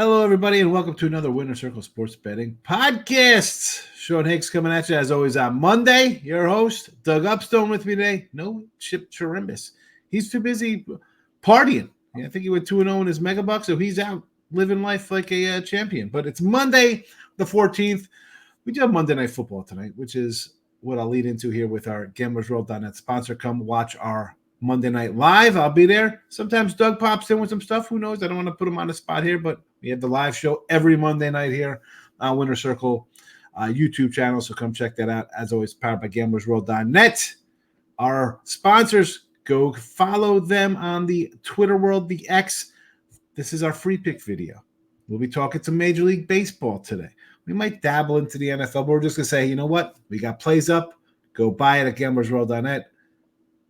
Hello, everybody, and welcome to another Winner Circle Sports Betting Podcast. Sean Higgs coming at you, as always, on Monday. Your host, Doug Upstone, with me today. No Chip Chirimbus. He's too busy partying. I think he went 2-0 in his megabucks, so he's out living life like a champion. But it's Monday, the 14th. We do have Monday Night Football tonight, which is what I'll lead into here with our gamblersWORLD.net sponsor. Come watch our Monday Night Live. I'll be there. Sometimes Doug pops in with some stuff. Who knows? I don't want to put him on the spot here, but we have the live show every Monday night here on Winner Circle YouTube channel, so come check that out. As always, powered by gamblersWORLD.net. Our sponsors, go follow them on the Twitter world, the X. This is our free pick video. We'll be talking to Major League Baseball today. We might dabble into the NFL, but we're just going to say, you know what? We got plays up. Go buy it at gamblersWORLD.net.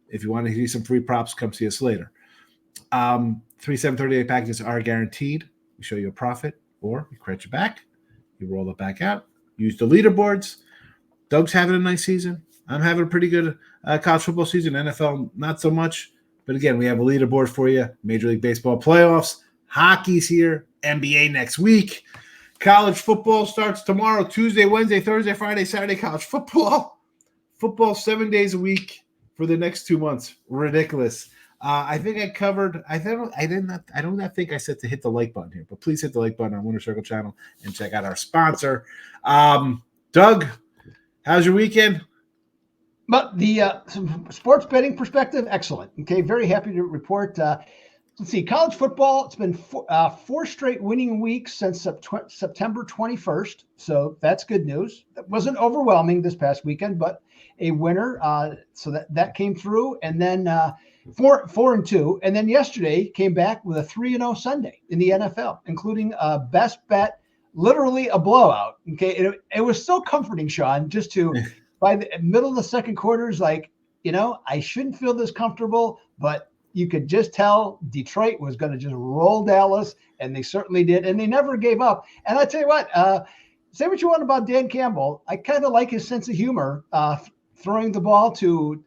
If you want to see some free props, come see us later. 3/7/38 packages are guaranteed. We show you a profit, or we credit you back. You roll it back out. Use the leaderboards. Doug's having a nice season. I'm having a pretty good college football season. NFL, not so much. But again, we have a leaderboard for you. Major League Baseball playoffs. Hockey's here. NBA next week. College football starts tomorrow, Tuesday, Wednesday, Thursday, Friday, Saturday. College football. Football 7 days a week for the next 2 months. Ridiculous. I think I covered. I don't think I said to hit the like button here, but please hit the like button on Winner Circle channel and check out our sponsor. Doug, how's your weekend? But the sports betting perspective, excellent. Okay, very happy to report. Let's see, college football. It's been four straight winning weeks since September 21st, so that's good news. It wasn't overwhelming this past weekend, but a winner. So that came through, and then 4-2, and then yesterday came back with a 3-0 Sunday in the NFL, including a best bet, literally a blowout. Okay, it was so comforting, Sean, just to by the middle of the second quarter is like, I shouldn't feel this comfortable, but you could just tell Detroit was going to just roll Dallas, and they certainly did, and they never gave up. And I tell you what, say what you want about Dan Campbell, I kind of like his sense of humor. Throwing the ball to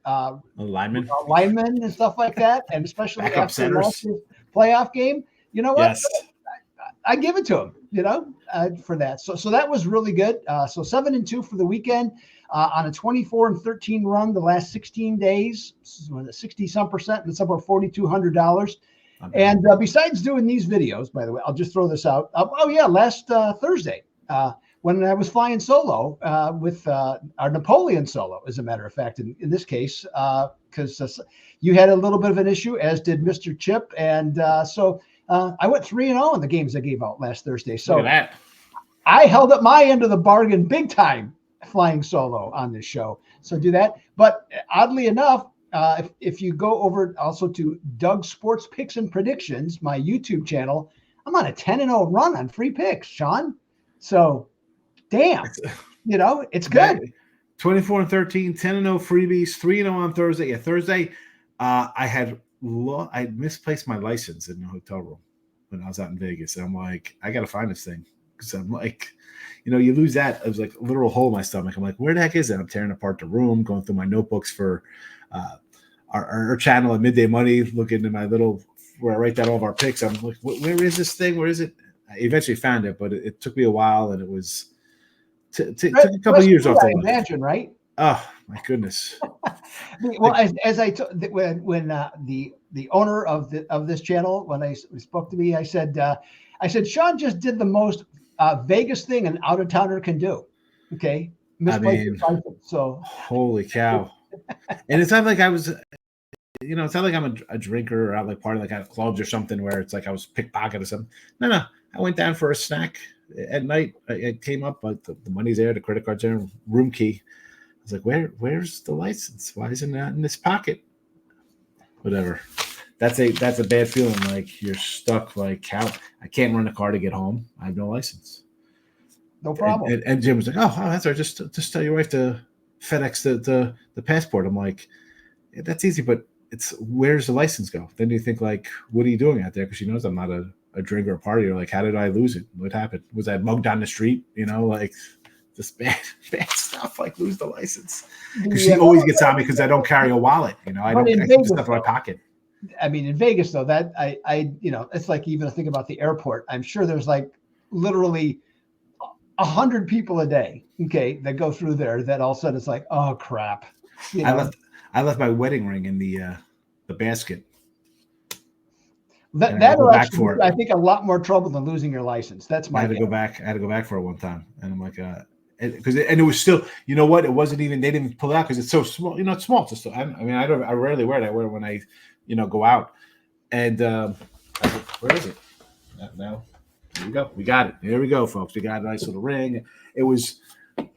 linemen and stuff like that, and especially after the playoff game, you know what? Yes. I give it to him, for that. So that was really good. So 7-2 for the weekend on a 24-13 run the last 16 days, 60-some%, and it's about $4,200. And besides doing these videos, by the way, I'll just throw this out. Last Thursday. When I was flying solo with our Napoleon solo, as a matter of fact, in this case, because you had a little bit of an issue, as did Mr. Chip. And so I went 3-0 in the games I gave out last Thursday. So look at that. I held up my end of the bargain big time flying solo on this show. So do that. But oddly enough, if you go over also to Doug's Sports Picks and Predictions, my YouTube channel, I'm on a 10-0 run on free picks, Sean. So damn, it's good. 24-13, 10-0 freebies, 3-0 on Thursday. Yeah, Thursday, I misplaced my license in the hotel room when I was out in Vegas. And I'm like, I got to find this thing. Because I'm like, you lose that. It was like a literal hole in my stomach. I'm like, where the heck is it? I'm tearing apart the room, going through my notebooks for our channel at Midday Money, looking at my little, where I write down all of our picks. I'm like, where is this thing? Where is it? I eventually found it, but it took me a while, and it was took a couple of years off the list. Imagine, right? Oh my goodness! Well, as I when the owner of this channel, when I spoke to me, I said Sean just did the most Vegas thing an out of towner can do. Okay, so holy cow! And it's not like I was. It's not like I'm a drinker or out like partying like at clubs or something where it's like I was pickpocket or something. No. I went down for a snack at night. I came up, but the money's there, the credit card's there, room key. I was like, where's the license? Why isn't that in this pocket? Whatever. That's a bad feeling. Like you're stuck. Like how I can't run a car to get home. I have no license. No problem. And Jim was like, oh, that's right. Just tell your wife to FedEx the passport. I'm like, yeah, that's easy, but it's where's the license go? Then you think like, what are you doing out there? Because she knows I'm not a drinker or partier. Like, how did I lose it? What happened? Was I mugged on the street? Like just bad stuff. Like lose the license because she always gets on me because I don't carry a wallet. I don't keep stuff in my pocket. I mean, in Vegas though, that it's like even think about the airport. I'm sure there's like literally 100 people a day, okay, that go through there. That all of a sudden it's like, oh crap. I left my wedding ring in the basket. That'll actually, I think, a lot more trouble than losing your license. That's my. I had to go back for it one time, and I'm like, because it was still, you know what? It wasn't even, they didn't pull it out because it's so small. You know, it's small. Just I mean, I rarely wear it. I wear it when I, go out. And where is it? Now, here we go. We got it. Here we go, folks. We got a nice little ring. It was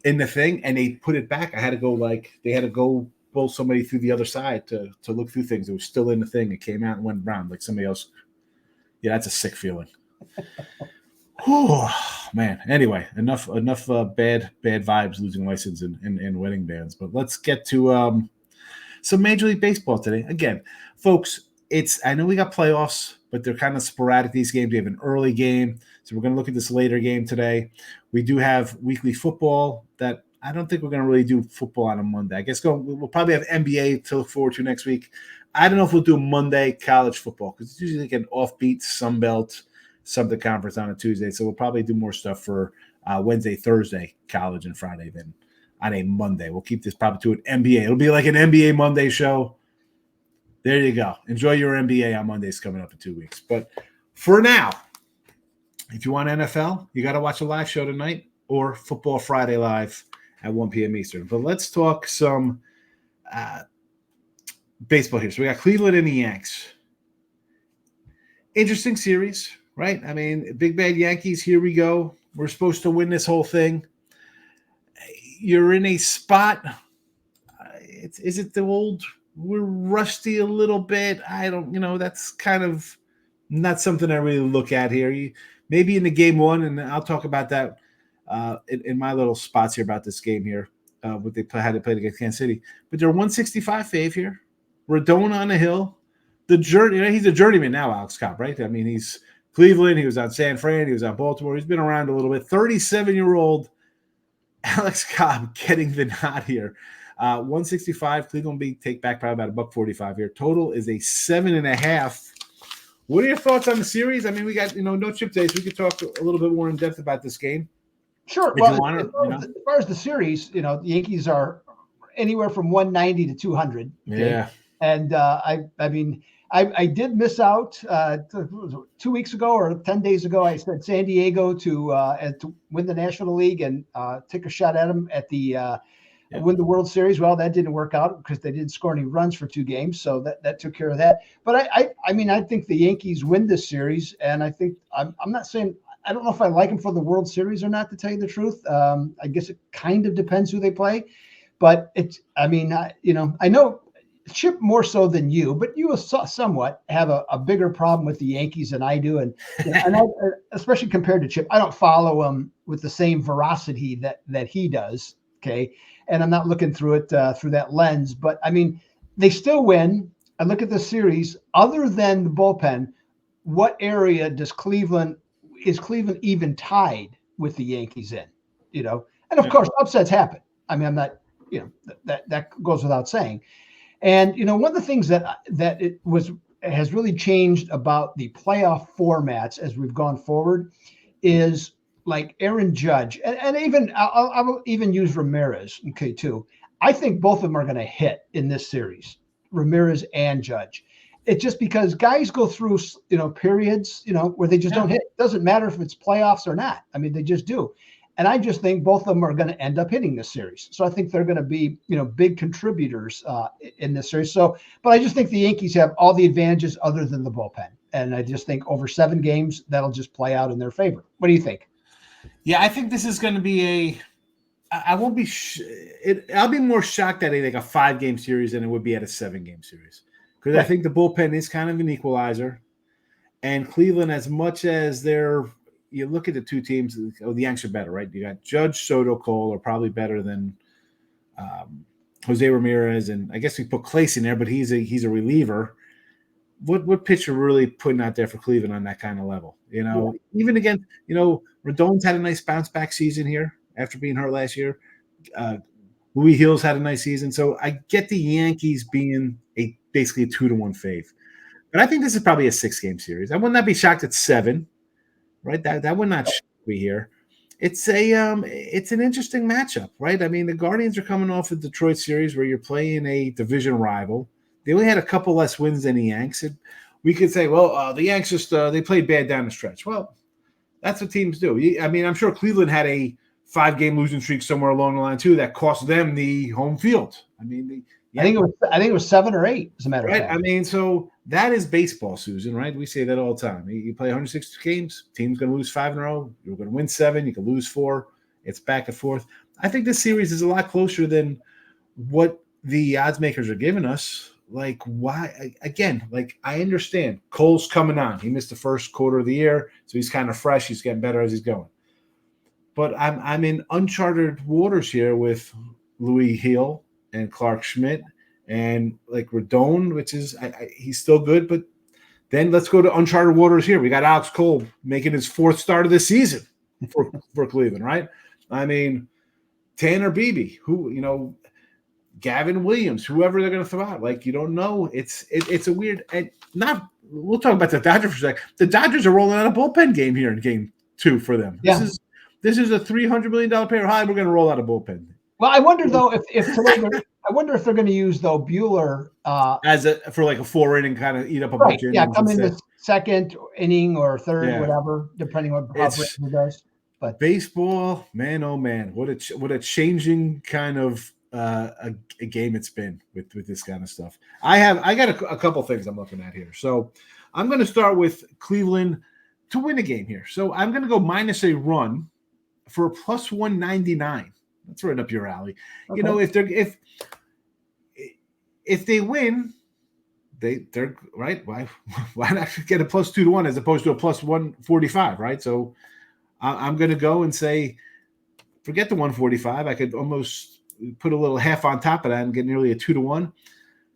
in the thing, and they put it back. I had to go they had to go pull somebody through the other side to look through things. It was still in the thing. It came out and went around like somebody else. Yeah, that's a sick feeling. Oh man. Anyway, enough bad vibes losing license in wedding bands. But let's get to some Major League Baseball today. Again, folks, I know we got playoffs, but they're kind of sporadic, these games. We have an early game, so we're going to look at this later game today. We do have weekly football that I don't think we're going to really do football on a Monday. I guess we'll probably have NBA to look forward to next week. I don't know if we'll do Monday college football because it's usually like an offbeat Sunbelt something conference on a Tuesday. So we'll probably do more stuff for Wednesday, Thursday, college, and Friday than on a Monday. We'll keep this probably to an NBA. It'll be like an NBA Monday show. There you go. Enjoy your NBA on Mondays coming up in 2 weeks. But for now, if you want NFL, you got to watch a live show tonight or Football Friday live at 1 p.m. Eastern. But let's talk some baseball here. So we got Cleveland and the Yanks. Interesting series, right? I mean, big bad Yankees, here we go. We're supposed to win this whole thing. You're in a spot. Is it the old, we're rusty a little bit? I don't, that's kind of not something I really look at here. Maybe in the game one, and I'll talk about that in my little spots here about this game here, what they had to play against Kansas City. But they're 165 fave here. Rodon on the hill. He's a journeyman now, Alex Cobb, right? I mean, he's Cleveland. He was on San Fran. He was on Baltimore. He's been around a little bit. 37-year-old Alex Cobb getting the nod here. 165. Cleveland will take back probably about $1.45 here. Total is a 7.5. What are your thoughts on the series? I mean, we got no chip days. So we could talk a little bit more in depth about this game. Sure. Well, as far as the series, the Yankees are anywhere from 190 to 200. Okay? Yeah. And I did miss out 2 weeks ago or 10 days ago. I said San Diego to win the National League and take a shot at them at the win the World Series. Well, that didn't work out because they didn't score any runs for 2 games, so that took care of that. But I think the Yankees win this series, and I think I'm not saying I don't know if I like them for the World Series or not, to tell you the truth. I guess it kind of depends who they play, but I know Chip more so than you, but you somewhat have a bigger problem with the Yankees than I do, and I, especially compared to Chip, I don't follow him with the same veracity that he does. Okay, and I'm not looking through it through that lens, but I mean, they still win. I look at the series. Other than the bullpen, what area is Cleveland even tied with the Yankees in? And of course, upsets happen. I mean, I'm not, that goes without saying. And one of the things that has really changed about the playoff formats as we've gone forward is like Aaron Judge, and even I will even use Ramirez, okay, too. I think both of them are going to hit in this series, Ramirez and Judge. It's just because guys go through periods where they just don't hit. It doesn't matter if it's playoffs or not. I mean, they just do. And I just think both of them are going to end up hitting this series. So I think they're going to be, big contributors in this series. So, but I just think the Yankees have all the advantages other than the bullpen. And I just think over 7 games, that'll just play out in their favor. What do you think? Yeah, I think this is going to be I won't be, I'll be more shocked at a 5-game series than it would be at a 7-game series. Because I think the bullpen is kind of an equalizer. And Cleveland, as much as you look at the two teams, the Yanks are better, right? You got Judge, Soto, Cole are probably better than Jose Ramirez, and I guess we put Clace in there, but he's a reliever. What pitcher really putting out there for Cleveland on that kind of level? Even against Rodon's had a nice bounce back season here after being hurt last year. Louis Hills had a nice season, so I get the Yankees being basically a 2-1 fave. But I think this is probably a 6-game series. I would not be shocked at 7, right? That would not shock me here. It's an interesting matchup, right? I mean, the Guardians are coming off a Detroit series where you're playing a division rival. They only had a couple less wins than the Yanks. And we could say, well, the Yanks just they played bad down the stretch. Well, that's what teams do. I mean, I'm sure Cleveland had a 5-game losing streak somewhere along the line too that cost them the home field. I mean, I think it was 7 or 8, as a matter of fact. I mean, so that is baseball, Susan, right? We say that all the time. You play 160 games, team's going to lose 5 in a row. You're going to win 7. You can lose 4. It's back and forth. I think this series is a lot closer than what the odds makers are giving us. Like, why? Again, like, I understand Cole's coming on. He missed the first quarter of the year, so he's kind of fresh. He's getting better as he's going. But I'm in uncharted waters here with Louis Hill and Clark Schmidt and like Rodon, which is he's still good, but then let's go to uncharted waters here. We got Alex Cole making his 4th start of the season for Cleveland, right? I mean, Tanner Beebe, Gavin Williams, whoever they're going to throw out, like you don't know. It's a weird and not. We'll talk about the Dodgers for a second. The Dodgers are rolling out a bullpen game here in Game 2 for them. Yeah. This is a $300 million pair high. We're going to roll out a bullpen. Well, I wonder though if they're going to use though Buehler for like a 4-inning kind of eat up a bunch of innings. Yeah, come in the 2nd inning or 3rd, whatever, depending on how Britain does. But baseball, man, oh man, what a changing kind of a game it's been with this kind of stuff. I got a couple things I'm looking at here. So I'm going to start with Cleveland to win a game here. So I'm going to go minus a run for a plus 199. That's right up your alley. Okay. If they win, they're right. Why not get a plus 2-1 as opposed to a plus 145, right? So I'm going to go and say, forget the 145. I could almost put a little half on top of that and get nearly a 2-1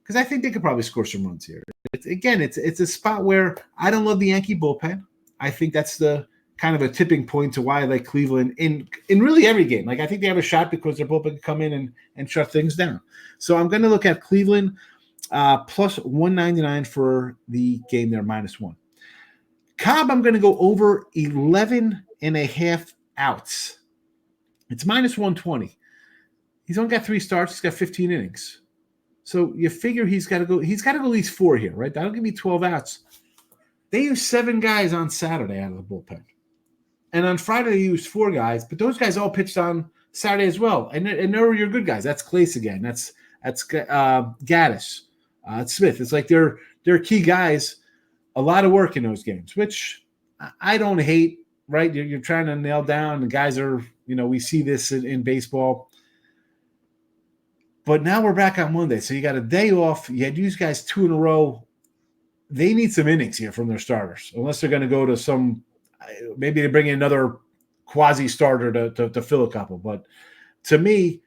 because I think they could probably score some runs here. It's a spot where I don't love the Yankee bullpen. I think that's the kind of a tipping point to why I like Cleveland in really every game. Like I think they have a shot because their bullpen can come in and shut things down. So I'm going to look at Cleveland plus 199 for the game there, -1. Cobb, I'm going to go over 11.5 outs. It's -120. He's only got 3 starts. He's got 15 innings. So you figure he's got to go at least 4 here, right? That'll give me 12 outs. They used 7 guys on Saturday out of the bullpen. And on Friday, they used 4 guys, but those guys all pitched on Saturday as well. And they're your good guys. That's Clace again. That's Gaddis. It's Smith. It's like they're key guys. A lot of work in those games, which I don't hate, right? You're trying to nail down. The guys are, we see this in baseball. But now we're back on Monday. So you got a day off. You had these guys 2 in a row. They need some innings here from their starters, unless they're going to go to maybe they bring in another quasi starter to fill a couple. But to me,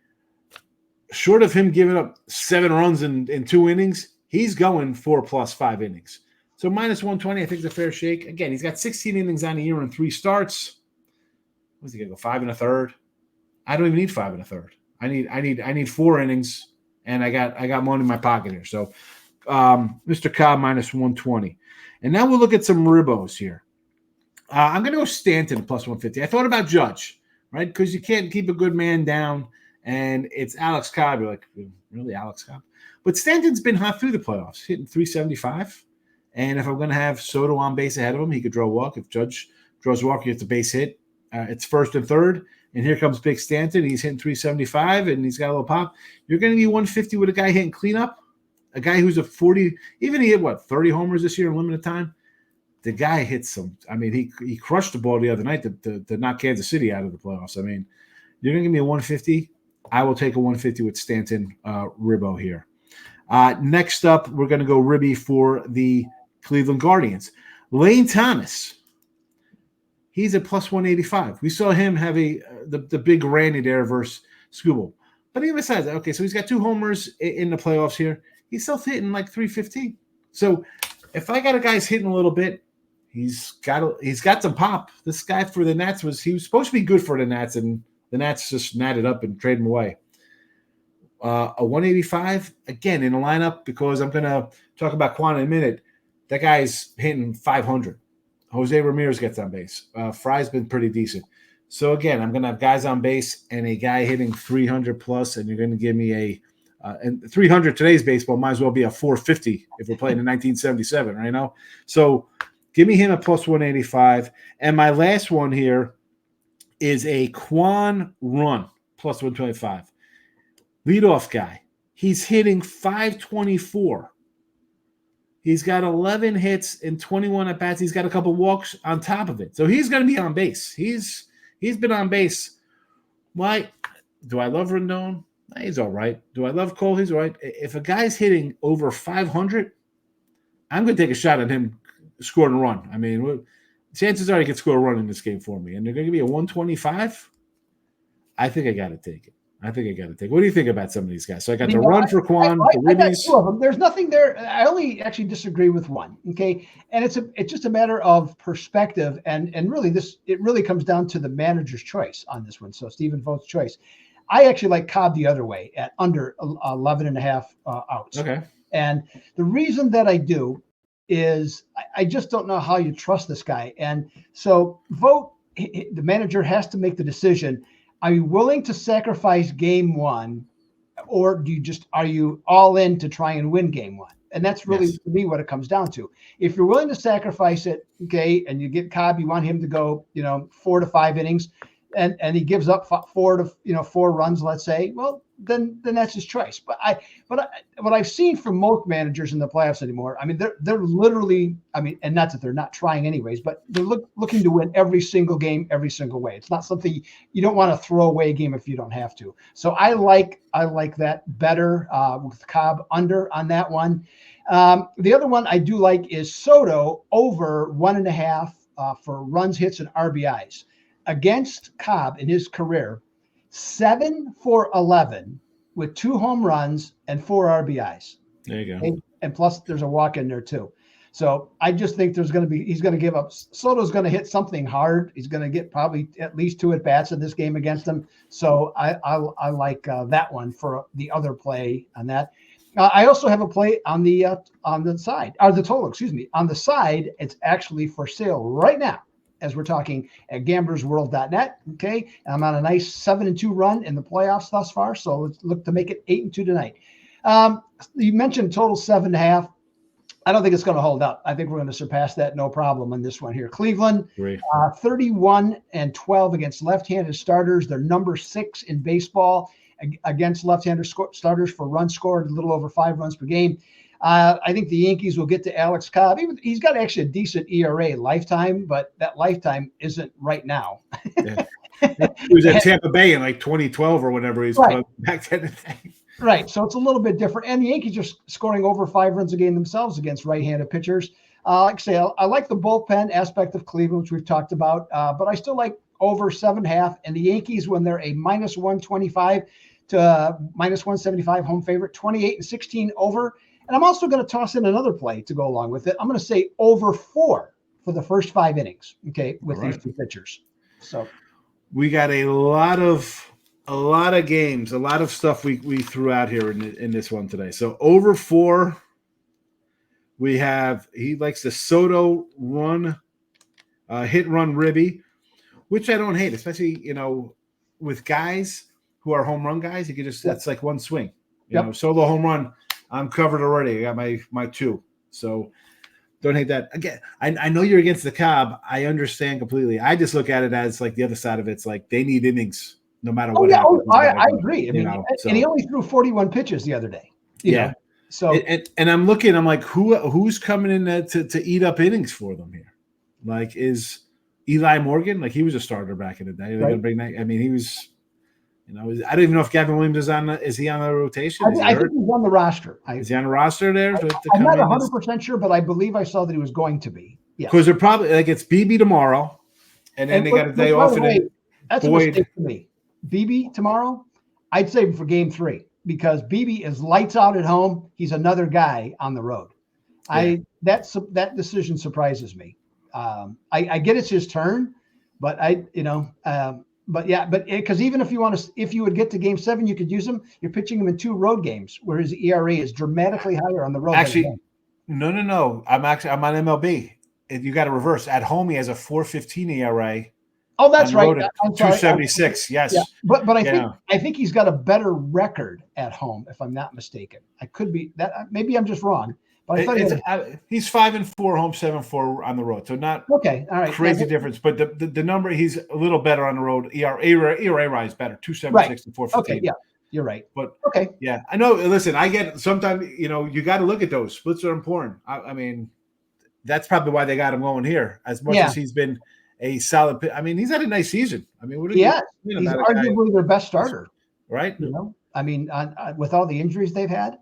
short of him giving up 7 runs in 2 innings, he's going 4 plus 5 innings. So -120, I think is a fair shake. Again, he's got 16 innings on the year and 3 starts. What's he going to go 5 1/3? I don't even need 5 1/3. I need 4 innings, and I got money in my pocket here. So Mr. Cobb -120. And now we'll look at some ribbos here. I'm going to go Stanton plus 150. I thought about Judge, right? Because you can't keep a good man down, and it's Alex Cobb. You're like, really, Alex Cobb? But Stanton's been hot through the playoffs, hitting 375. And if I'm going to have Soto on base ahead of him, he could draw a walk. If Judge draws a walk, he gets a base hit. It's 1st and 3rd. And here comes Big Stanton. He's hitting 375, and he's got a little pop. You're going to be 150 with a guy hitting cleanup, a guy who's a 40. Even he hit, 30 homers this year in limited time? The guy hits some. I mean, he crushed the ball the other night to knock Kansas City out of the playoffs. I mean, you're going to give me a 150. I will take a 150 with Stanton Ribbo here. Next up, we're going to go Ribby for the Cleveland Guardians. Lane Thomas. He's at plus 185. We saw him have the big Randy there versus Skubal. But even besides that, okay, so he's got 2 homers in the playoffs here. He's still hitting like 315. So if I got a guy's hitting a little bit, he's got some pop. This guy for the Nats he was supposed to be good for the Nats, and the Nats just natted up and traded him away. A 185, again, in the lineup, because I'm going to talk about Quan in a minute. that guy's hitting 500. Jose Ramirez gets on base. Fry's been pretty decent. So again, I'm going to have guys on base and a guy hitting 300 plus, and you're going to give me and 300 today's baseball might as well be a 450 if we're playing in 1977, right now. So give me him at plus 185. And my last one here is a Quan Run plus 125. Leadoff guy. He's hitting 524. He's got 11 hits and 21 at bats. He's got a couple walks on top of it. So he's going to be on base. He's been on base. Why? Do I love Rendon? He's all right. Do I love Cole? He's all right. If a guy's hitting over 500, I'm going to take a shot at him scoring a run. I mean, chances are he could score a run in this game for me. And they're going to give me a 125. I think I got to take it. What do you think about some of these guys? So I got the run for Quan, the Ribbies. Two of them. There's nothing there. I only actually disagree with one. Okay, and it's just a matter of perspective, and really it really comes down to the manager's choice on this one. So Stephen Vogt's choice. I actually like Cobb the other way at under 11 and a half outs. Okay, and the reason that I do is I just don't know how you trust this guy, and so Vogt, the manager, has to make the decision. Are you willing to sacrifice game one, or are you all in to try and win game one? And that's really, to me, what it comes down to. If you're willing to sacrifice it, okay, and you get Cobb, you want him to go, 4 to 5 innings, and he gives up 4 runs, let's say, well, then that's his choice. But what I've seen from most managers in the playoffs anymore, I mean, they're literally, I mean, and not that they're not trying anyways, but they're looking to win every single game, every single way. It's not something you don't want to throw away a game if you don't have to. So I like that better with Cobb under on that one. The other one I do like is Soto over 1.5 for runs, hits, and RBIs. Against Cobb in his career, 7 for 11 with 2 home runs and 4 RBIs. There you go. And plus there's a walk in there too. So I just think he's going to give up. Soto's going to hit something hard. He's going to get probably at least 2 at-bats in this game against him. So I like that one for the other play on that. I also have a play on the side, or the total, excuse me. On the side, it's actually for sale right now, as we're talking at gamblersworld.net. Okay. I'm on a nice 7-2 run in the playoffs thus far. So let's look to make it 8-2 tonight. You mentioned total 7.5. I don't think it's going to hold up. I think we're going to surpass that. No problem on this one here. Cleveland, 31-12 against left-handed starters. They're number 6 in baseball against left-handed starters for runs scored, a little over 5 runs per game. I think the Yankees will get to Alex Cobb. He's got actually a decent ERA lifetime, but that lifetime isn't right now. Yeah. He was at Tampa Bay in like 2012 or whenever he's back then. Right. So it's a little bit different. And the Yankees are scoring over 5 runs a game themselves against right-handed pitchers. Like I say, I like the bullpen aspect of Cleveland, which we've talked about, but I still like over 7.5. And the Yankees, when they're a minus 125 to minus 175 home favorite, 28-16 over. And I'm also going to toss in another play to go along with it. I'm going to say over 4 for the first 5 innings, okay, with these 2 pitchers. So we got a lot of games, a lot of stuff we threw out here in this one today. So over 4, we have, he likes the Soto run, hit run ribby, which I don't hate, especially, with guys who are home run guys. You can just, that's like one swing, you know, solo home run. I'm covered already. I got my 2. So don't hate that. Again, I know you're against the Cobb. I understand completely. I just look at it as like the other side of it's like they need innings no matter what happens. I agree. I mean, and he only threw 41 pitches the other day. You know? So and I'm looking, I'm like, who's coming in to eat up innings for them here? Like, is Eli Morgan? Like, he was a starter back in the day. They're gonna bring that. I mean, he was. I don't even know if Gavin Williams is on. Is he on the rotation? I think he's on the roster. Is he on the roster there? I'm not 100% sure, but I believe I saw that he was going to be. Yeah, because they're probably like it's BB tomorrow, and then they got a day off. That's a mistake for me. BB tomorrow, I'd save him for game 3 because BB is lights out at home. He's another guy on the road. Yeah. That decision surprises me. I get it's his turn, but because even if you would get to game 7, you could use him. You're pitching him in 2 road games where his ERA is dramatically higher on the road. Actually, No. I'm on MLB. You got to reverse. At home, he has a 4.15 ERA. Oh, that's On the right. road at I'm sorry. 2.76. Yeah, Yes. but Yeah. I think he's got a better record at home, if I'm not mistaken. I could be that. Maybe I'm just wrong. But I thought he's 5-4 home, 7-4 on the road. So not okay. All right. crazy difference. But the number, he's a little better on the road. ERA is better. 2.76 to 4.15. Okay. Yeah, you're right. But okay. Yeah, I know. Listen, I get sometimes, you got to look at those splits are important. I mean, that's probably why they got him going here. As much as he's been a solid, I mean, he's had a nice season. I mean, he's arguably their best starter, right? I mean, with all the injuries they've had.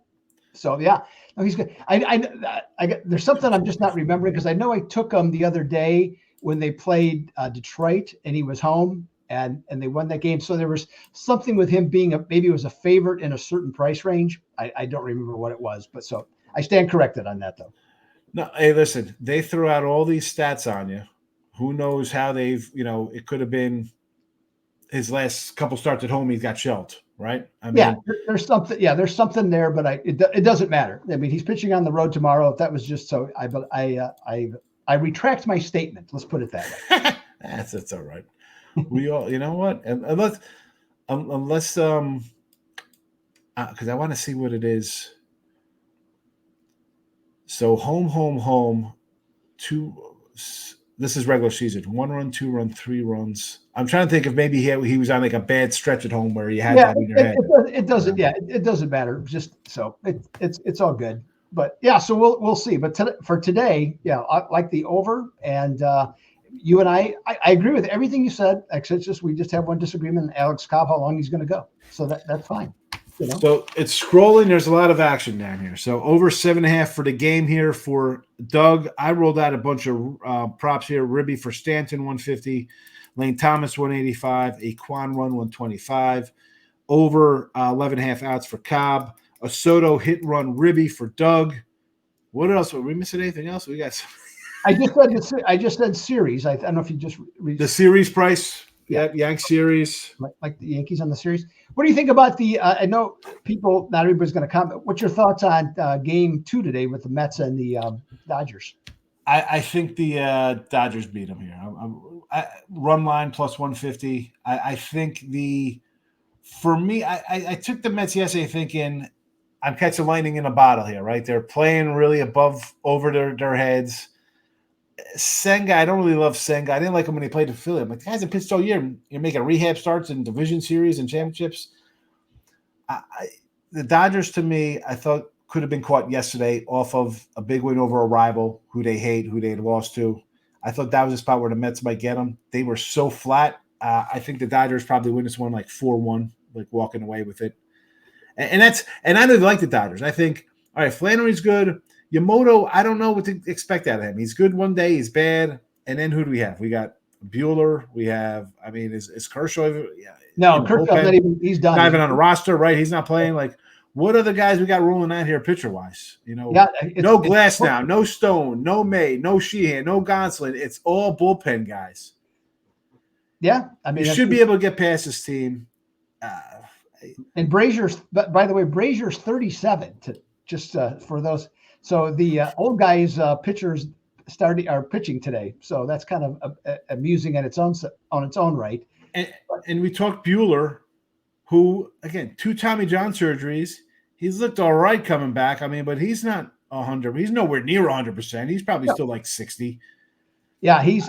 So no, he's good. There's something I'm just not remembering because I know I took him the other day when they played Detroit and he was home and they won that game. So there was something with him being maybe it was a favorite in a certain price range. I don't remember what it was, but so I stand corrected on that though. No, hey, listen, they threw out all these stats on you. Who knows how they've, it could have been his last couple starts at home. He got shelled, right? I mean, there's something. Yeah, there's something there, but it doesn't matter. I mean, he's pitching on the road tomorrow. If that was just so, I retract my statement. Let's put it that way. That's all right. We all, you know what? Unless, because I want to see what it is. So home, two. This is regular season. 1 run, 2 run, 3 runs. I'm trying to think if maybe he was on like a bad stretch at home where he had that in your head. It doesn't. Yeah, it doesn't matter. Just so it's all good. But yeah, so we'll see. But for today, I like the over. And you and I agree with everything you said. Except we just have one disagreement. Alex Cobb, how long he's going to go. So that's fine. So it's scrolling. There's a lot of action down here. So over 7.5 for the game here for Doug. I rolled out a bunch of props here. Ribby for Stanton, 150. Lane Thomas, 185. A Quan run, 125. Over 11.5 outs for Cobb. A Soto hit run Ribby for Doug. What else? Are we missing anything else? We got. I just said series. I don't know if you just read the series price. Yeah, Yankees series. Like the Yankees on the series. What do you think about the I know not everybody's going to comment. What's your thoughts on game 2 today with the Mets and the Dodgers? I think the Dodgers beat them here. Run line plus 150. I think for me, I took the Mets yesterday thinking I'm catching lightning in a bottle here, right? They're playing really over their heads. Senga, I don't really love Senga. I didn't like him when he played in Philly. I'm like, the guy's a pitched all year. You're making rehab starts in division series and championships. The Dodgers, to me, I thought could have been caught yesterday off of a big win over a rival who they hate, who they had lost to. I thought that was a spot where the Mets might get them. They were so flat. I think the Dodgers probably win this one like 4-1, like walking away with it. And I really like the Dodgers. I think, all right, Flannery's good. Yamamoto, I don't know what to expect out of him. He's good one day, he's bad. And then who do we have? We got Buehler. We have, is Kershaw? Yeah, no, Kershaw's not even, he's done. Not even on the roster, right? He's not playing. Like, what other guys we got rolling out here pitcher-wise? No Glass now, no Stone, no May, no Sheehan, no Gonsolin. It's all bullpen guys. Yeah, you should be able to get past this team. And Brazier's, by the way, Brazier's 37 to just for those. So the old guys pitchers are pitching today. So that's kind of amusing on its own right. And we talked Buehler, who again 2 Tommy John surgeries. He's looked all right coming back. But he's not 100. He's nowhere near 100%. He's probably still like 60. Yeah, he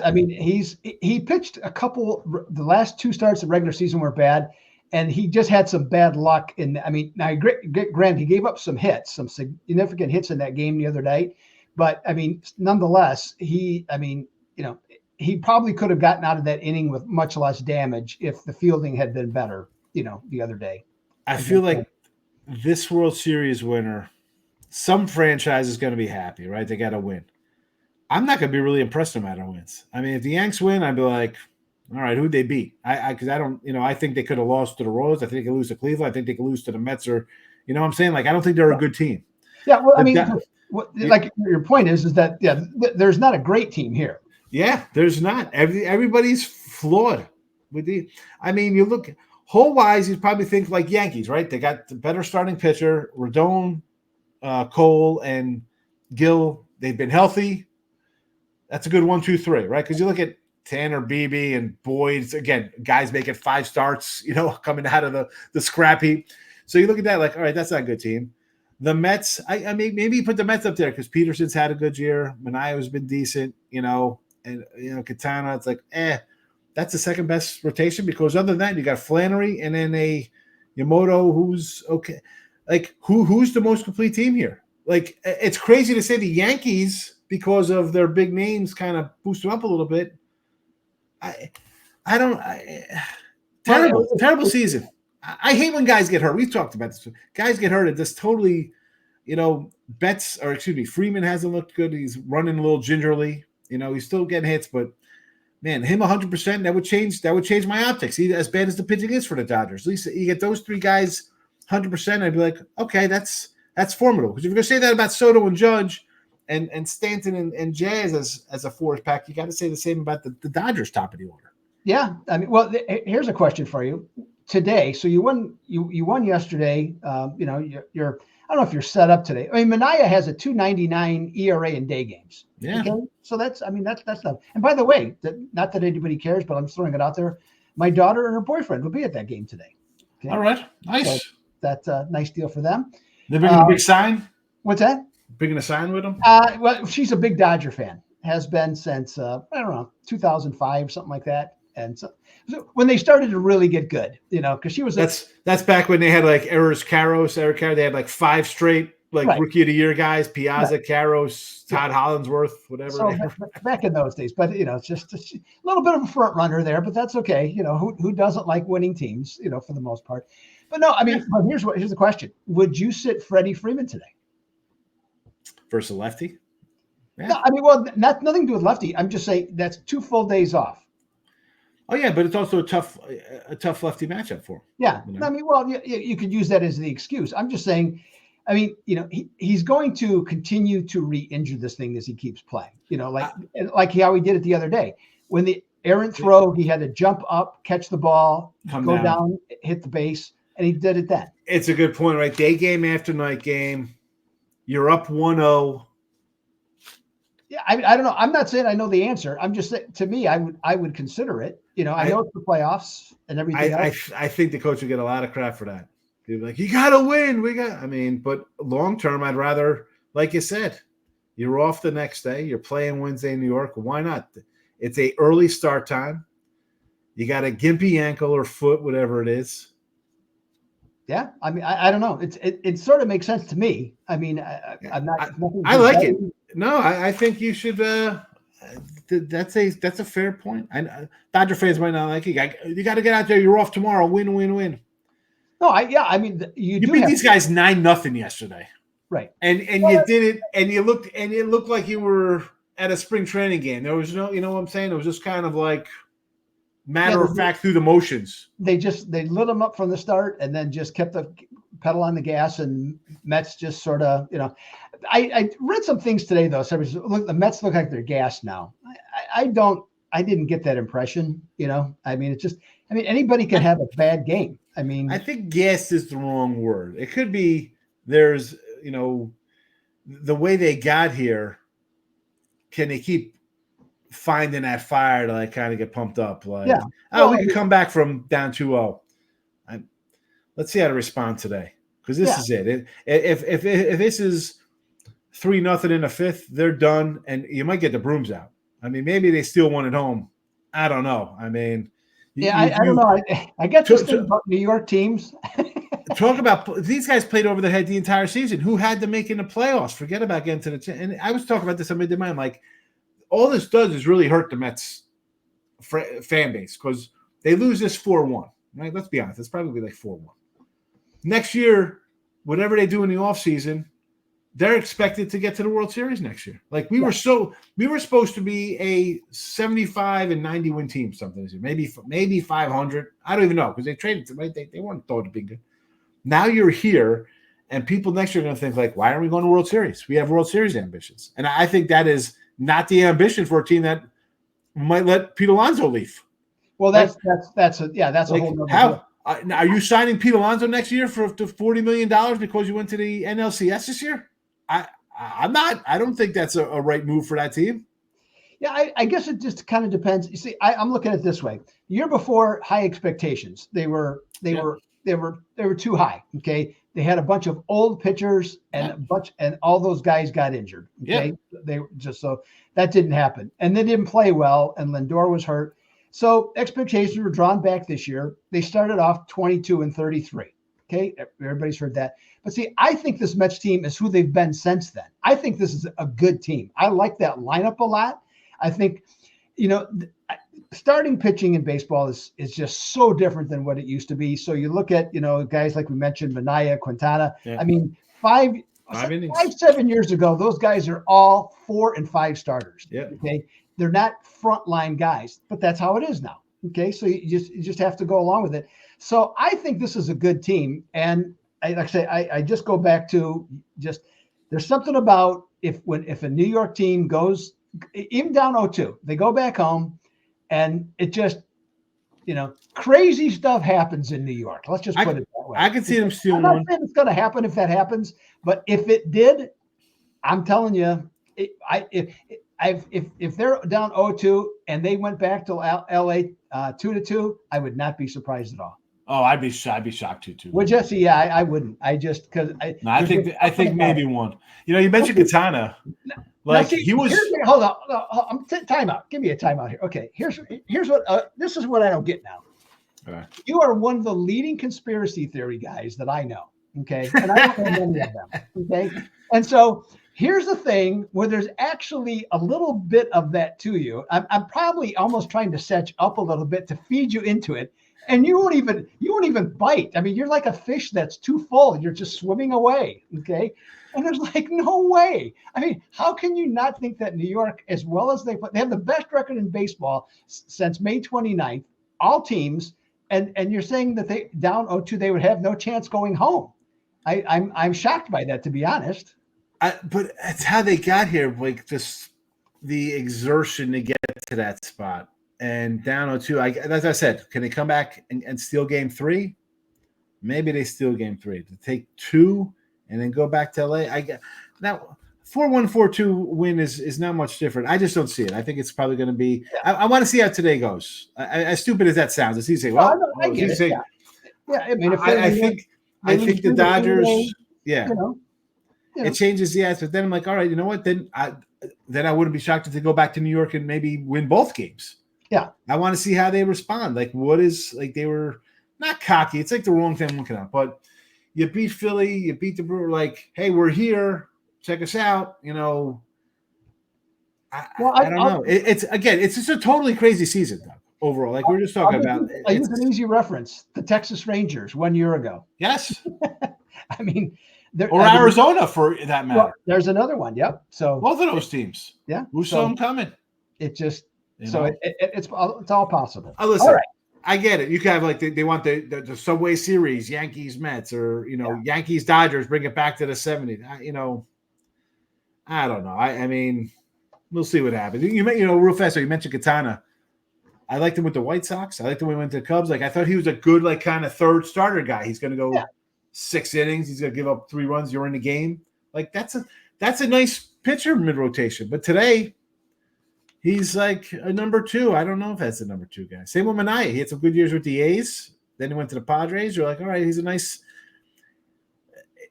pitched a couple. The last 2 starts of regular season were bad. And he just had some bad luck. Now, granted, he gave up some hits, some significant hits in that game the other day. But, nonetheless, he probably could have gotten out of that inning with much less damage if the fielding had been better, the other day. I feel like this World Series winner, some franchise is going to be happy, right? They got to win. I'm not going to be really impressed no matter who wins. If the Yanks win, I'd be like, all right, who'd they beat? Because I don't, I think they could have lost to the Royals. I think they could lose to Cleveland. I think they could lose to the Mets or, what I'm saying? Like, I don't think they're a good team. Yeah, well, your point is that, there's not a great team here. Yeah, there's not. Everybody's flawed. You look, hole-wise, you probably think like Yankees, right? They got the better starting pitcher, Rodon, Cole, and, Gill, they've been healthy. That's a good 1, 2, 3, right? Because you look at Tanner, Beebe, and Boyd, again, guys making 5 starts, coming out of the scrap heap. So you look at that like, all right, that's not a good team. The Mets, I mean, maybe you put the Mets up there because Peterson's had a good year. Manayo's been decent, and Katana, it's like, that's the second best rotation because other than that, you got Flannery and then a Yamamoto who's okay. Like, who's the most complete team here? Like, it's crazy to say the Yankees because of their big names kind of boost them up a little bit. Terrible season. I hate when guys get hurt. We've talked about this. Guys get hurt. It just totally, Freeman hasn't looked good. He's running a little gingerly. He's still getting hits, but man, him 100%, that would change my optics. As bad as the pitching is for the Dodgers. At least you get those 3 guys 100%. I'd be like, okay, that's formidable. Because if you're gonna say that about Soto and Judge and Stanton and Jazz as a force pack, you got to say the same about the Dodgers top of the order. Yeah, I mean, well, here's a question for you today. So you won yesterday. You're I don't know if you're set up today. I mean, Manaea has a 2.99 ERA in day games. Yeah. Okay? So that's not. And by the way, not that anybody cares, but I'm throwing it out there. My daughter and her boyfriend will be at that game today. Okay? All right, nice. So that's a nice deal for them. They're bringing a big sign. What's that? Bringing a sign with them. Well, she's a big Dodger fan. Has been since I don't know 2005, something like that. And so when they started to really get good, because she was that's back when they had like Eric Karros. They had like 5 straight rookie of the year guys: Piazza, right. Karros, Todd Hollandsworth, whatever. So back in those days, but it's just a little bit of a front runner there, but that's okay. Who doesn't like winning teams? For the most part. But no, I mean, here's the question: would you sit Freddie Freeman today versus a lefty? Yeah. No, I mean, well, nothing to do with lefty. I'm just saying that's 2 full days off. Oh yeah, but it's also a tough lefty matchup for him. Yeah, I mean, well, you could use that as the excuse. I'm just saying, I mean, he's going to continue to re-injure this thing as he keeps playing. Like how he did it the other day when the errant throw, he had to jump up, catch the ball, go down, hit the base, and he did it then. It's a good point, right? Day game after night game, you're up 1-0. Yeah, I don't know. I'm not saying I know the answer. I'm just saying, to me, I would consider it. I know it's the playoffs and everything else. I think the coach would get a lot of crap for that. He'd be like, you got to win. But long term, I'd rather, like you said, you're off the next day. You're playing Wednesday in New York. Why not? It's a early start time. You got a gimpy ankle or foot, whatever it is. Yeah, I mean, I don't know. It sort of makes sense to me. I mean, I'm not. I like it. No, I think you should. That's a fair point. Dodger fans might not like it. You got to get out there. You're off tomorrow. Win, win, win. No, I mean, you beat these guys 9-0 yesterday, right? And you did it, and it looked like you were at a spring training game. There was no, what I'm saying. It was just kind of like matter of fact through the motions. They lit them up from the start, and then just kept the pedal on the gas, and Mets just sort of, I read some things today though. So look, the Mets look like they're gassed now. I didn't get that impression. I mean, anybody can have a bad game. I mean, I think gassed is the wrong word. It could be there's, the way they got here. Can they keep finding that fire to kind of get pumped up? We can come back from down 2-0. Let's see how to respond today, because this is it. If this is 3-0 in the 5th, they're done, and you might get the brooms out. I mean, maybe they still won at home. I don't know. I mean, I don't know. I get this thing about New York teams. Talk about these guys played over their head the entire season. Who had to make in the playoffs? Forget about getting to the. And I was talking about this on Midday Mind. Like, all this does is really hurt the Mets fan base because they lose this 4-1. Right? Let's be honest. It's probably like 4-1. Next year, whatever they do in the offseason, they're expected to get to the World Series next year. Like we were supposed to be a 75 and 90 win team something this year. Maybe 500. I don't even know because they traded to right. They weren't thought to be good. Now you're here, and people next year are going to think like, why aren't we going to World Series? We have World Series ambitions, and I think that is not the ambition for a team that might let Pete Alonso leave. Well, that's a whole nother how. Are you signing Pete Alonso next year for $40 million because you went to the NLCS this year? I'm not. I don't think that's a right move for that team. Yeah, I guess it just kind of depends. You see, I'm looking at it this way. The year before, high expectations. They were too high. Okay, they had a bunch of old pitchers and all those guys got injured. Okay, they just so that didn't happen, and they didn't play well, and Lindor was hurt. So expectations were drawn back this year. They started off 22-33. Okay, everybody's heard that. But see, I think this Mets team is who they've been since then. I think this is a good team. I like that lineup a lot. I think, starting pitching in baseball is just so different than what it used to be. So you look at, guys like we mentioned, Minaya, Quintana. Yeah. I mean, 7 years ago, those guys are all 4 and 5 starters. Yeah. Okay. They're not frontline guys, but that's how it is now. Okay. So you just have to go along with it. So I think this is a good team. And I just go back to there's something about if a New York team goes even down 0-2, they go back home and it just, crazy stuff happens in New York. Let's just put it that way. I can see them stealing one. I'm not saying it's going to happen if that happens, but if it did, I'm telling you, if they're down 0-2 and they went back to LA 2-2, I would not be surprised at all. Oh, I'd be shocked too. Well, Jesse, yeah, I wouldn't. I just because I think maybe one. You mentioned Quintana. Like he was. Hold on. Timeout. Give me a timeout here. Okay. Here's what. This is what I don't get now. All right. You are one of the leading conspiracy theory guys that I know. Okay, and I don't know many of them. Okay, and so here's the thing where there's actually a little bit of that to you. I'm probably almost trying to set you up a little bit to feed you into it. And you won't even bite. I mean, you're like a fish that's too full. You're just swimming away. Okay. And there's like no way. I mean, how can you not think that New York, as well as they have the best record in baseball since May 29th, all teams, and you're saying that they down 0-2, they would have no chance going home. I'm shocked by that, to be honest. But it's how they got here, like just the exertion to get to that spot. And down 0-2, as I said, can they come back and steal game 3? Maybe they steal game 3 to take 2 and then go back to LA. Now 4-1, 4-2 win is not much different. I just don't see it. I think it's probably going to be. Yeah. I want to see how today goes. As stupid as that sounds, it's easy to say. Well, I get it. Yeah. I mean, I think the Dodgers. Yeah. It changes the aspect. Then I'm like, all right, you know what? Then I wouldn't be shocked if they go back to New York and maybe win both games. Yeah, I want to see how they respond. Like, they were not cocky. It's like the wrong thing I'm looking at. But you beat Philly, you beat the Brewer. Like, hey, we're here. Check us out. I don't know. It's just a totally crazy season, though. Overall, like we were just talking about. I use an easy reference: the Texas Rangers 1 year ago. Yes, I mean, Arizona for that matter. Well, there's another one. Yep. So both of those teams. Yeah. Who saw them coming? It just. It's all possible. Listen, all right. I get it. You can have they want the Subway Series, Yankees Mets, or Yankees Dodgers, bring it back to the 70s. I don't know. I mean, we'll see what happens. Real fast. So you mentioned Quintana. I liked him with the White Sox. I liked him when he went to the Cubs. Like I thought he was a good kind of third starter guy. He's going to go 6 innings. He's going to give up 3 runs. You're in the game. Like that's a nice pitcher mid rotation. But today. He's like a number 2. I don't know if that's a number 2 guy. Same with Minaya. He had some good years with the A's. Then he went to the Padres. You're like, all right, he's a nice.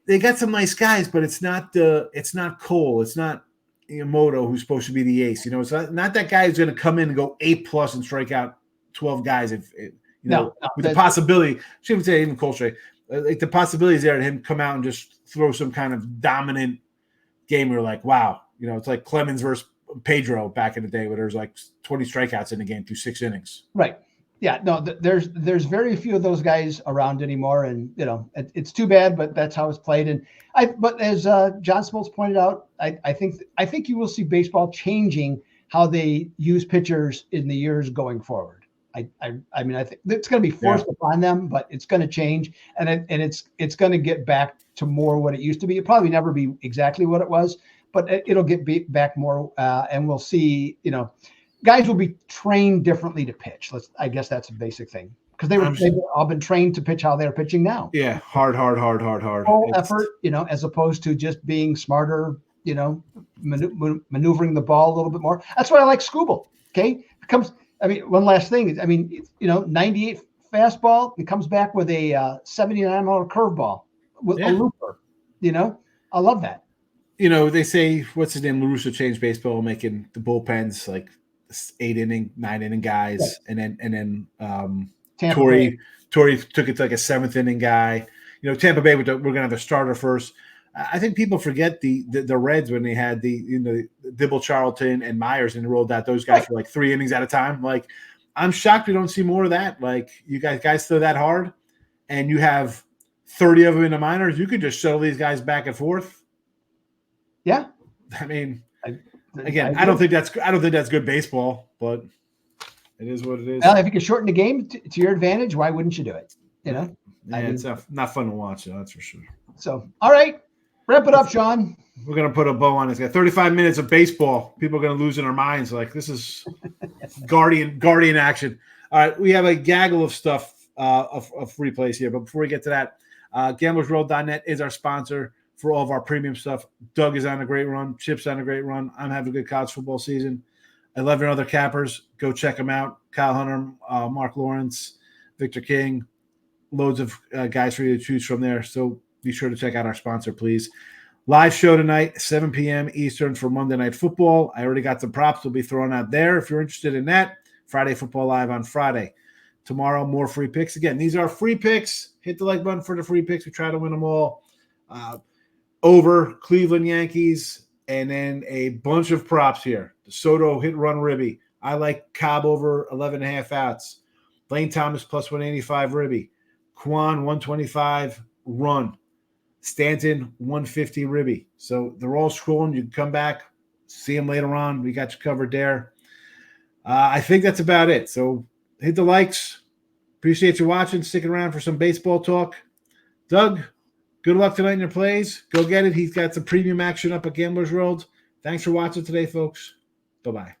They got some nice guys, but it's not Cole. It's not Yamamoto who's supposed to be the ace. It's not that guy who's going to come in and go 8+ and strike out 12 guys. With the possibility. Shouldn't say even Cole straight. Like the possibility is there to him come out and just throw some kind of dominant game. We're like, wow. It's like Clemens versus Pedro back in the day where there's like 20 strikeouts in the game through 6 innings. Right. Yeah. No, there's very few of those guys around anymore. And, it's too bad, but that's how it's played. But as John Smoltz pointed out, I think you will see baseball changing how they use pitchers in the years going forward. I mean, I think it's going to be forced upon them, but it's going to change. And it's going to get back to more what it used to be. It'll probably never be exactly what it was, but it'll get back more, and we'll see. Guys will be trained differently to pitch. I guess that's a basic thing because they've all been trained to pitch how they're pitching now. Yeah, hard. Full effort, as opposed to just being smarter maneuvering the ball a little bit more. That's why I like Scooble. Okay, one last thing. 98 fastball. It comes back with a 79-mile curveball with a looper. I love that. They say, what's his name? LaRusso changed baseball, making the bullpens like 8-inning, 9-inning guys, and then Torrey took it to like a 7th-inning guy. Tampa Bay we're gonna have the starter first. I think people forget the Reds when they had the Dibble, Charlton, and Myers, and they rolled out those guys for like 3 innings at a time. Like, I'm shocked we don't see more of that. Like, you guys throw that hard, and you have 30 of them in the minors. You could just shuttle these guys back and forth. Yeah, I mean, I don't think that's good baseball, but it is what it is. Well, if you can shorten the game to your advantage, why wouldn't you do it? It's not fun to watch, that's for sure. So, all right, wrap it up, Sean. We're gonna put a bow on this guy. 35 minutes of baseball. People are gonna lose in their minds. Like, this is guardian action. All right, we have a gaggle of stuff of free plays here, but before we get to that, gamblersworld.net is our sponsor for all of our premium stuff. Doug is on a great run. Chip's on a great run. I'm having a good college football season. 11 other cappers. Go check them out. Kyle Hunter, Mark Lawrence, Victor King. Loads of guys for you to choose from there. So be sure to check out our sponsor, please. Live show tonight, 7 p.m. Eastern for Monday Night Football. I already got some props we'll be throwing out there if you're interested in that. Friday Football Live on Friday. Tomorrow, more free picks. Again, these are free picks. Hit the like button for the free picks. We try to win them all. Over Cleveland Yankees, and then a bunch of props here. The Soto hit run ribby. I like Cobb over 11.5 outs. Lane Thomas plus 185 ribby. Quan 125 run. Stanton 150 ribby. So they're all scrolling. You can come back, see them later on. We got you covered there. I think that's about it. So hit the likes. Appreciate you watching, sticking around for some baseball talk. Doug, good luck tonight in your plays. Go get it. He's got some premium action up at Gamblers World. Thanks for watching today, folks. Bye-bye.